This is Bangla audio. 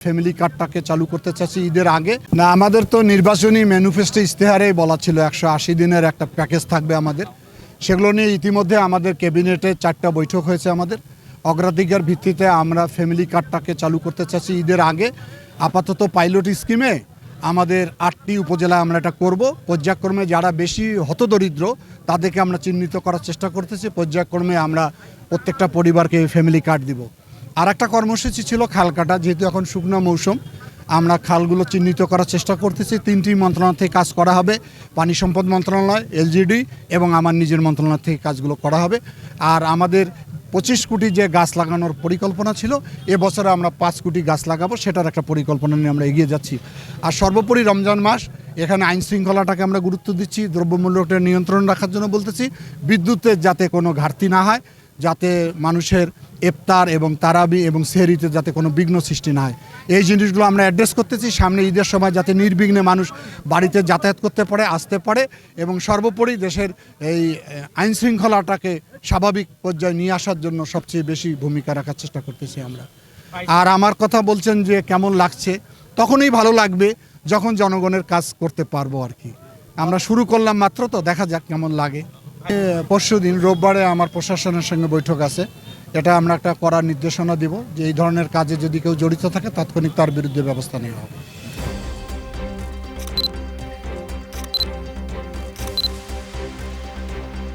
ফ্যামিলি কার্ডটাকে চালু করতে চাচ্ছি ঈদের আগে। না, আমাদের তো নির্বাচনী ম্যানিফেস্টো ইশতেহারেই বলা ছিল 180 দিনের একটা প্যাকেজ থাকবে আমাদের। সেগুলো নিয়ে ইতিমধ্যে আমাদের ক্যাবিনেটে 4টা বৈঠক হয়েছে। আমাদের অগ্রাধিকার ভিত্তিতে আমরা ফ্যামিলি কার্ডটাকে চালু করতে চাচ্ছি ঈদের আগে। আপাতত পাইলট স্কিমে আমাদের 8টি উপজেলায় আমরা এটা করব। পর্যায়ক্রমে যারা বেশি হতদরিদ্র তাদেরকে আমরা চিহ্নিত করার চেষ্টা করতেছি। পর্যায়ক্রমে আমরা প্রত্যেকটা পরিবারকে ফ্যামিলি কার্ড দিব। আর একটা কর্মসূচি ছিল খাল কাটা, যেহেতু এখন শুকনো মৌসুম, আমরা খালগুলো চিহ্নিত করার চেষ্টা করতেছি। 3টি মন্ত্রণালয় থেকে কাজ করা হবে, পানি সম্পদ মন্ত্রণালয়, এলজিডি এবং আমার নিজের মন্ত্রণালয় থেকে কাজগুলো করা হবে। আর আমাদের 25 কোটি যে গাছ লাগানোর পরিকল্পনা ছিল, এবছরে আমরা 5 কোটি গাছ লাগাবো, সেটার একটা পরিকল্পনা নিয়ে আমরা এগিয়ে যাচ্ছি। আর সর্বোপরি রমজান মাস, এখানে আইন শৃঙ্খলাটাকে আমরা গুরুত্ব দিচ্ছি, দ্রব্যমূল্যটা নিয়ন্ত্রণ রাখার জন্য বলতেছি, বিদ্যুতের যাতে কোনো ঘাটতি না হয়, যাতে মানুষের ইফতার এবং তারাবি এবং সেহরিতে যাতে কোনো বিঘ্ন সৃষ্টি না হয়, এই জিনিসগুলো আমরা অ্যাড্রেস করতেছি। সামনে ঈদের সময় যাতে নির্বিঘ্নে মানুষ বাড়িতে যাতায়াত করতে পারে, আসতে পারে, এবং সর্বোপরি দেশের এই আইন শৃঙ্খলাটাকে স্বাভাবিক পর্যায়ে নিয়ে আসার জন্য সবচেয়ে বেশি ভূমিকা রাখার চেষ্টা করতেছি আমরা। আর আমার কথা বলছেন যে কেমন লাগছে, তখনই ভালো লাগবে যখন জনগণের কাজ করতে পারবো আর কি। আমরা শুরু করলাম মাত্র, তো দেখা যাক কেমন লাগে। পরশুদিন রোববারে আমার প্রশাসনের সঙ্গে বৈঠক আছে। এটা আমরা একটা করার নির্দেশনা দিব যে এই ধরনের কাজে যদি কেউ জড়িত থাকে তাৎক্ষণিক তার বিরুদ্ধে ব্যবস্থা নেওয়া হবে।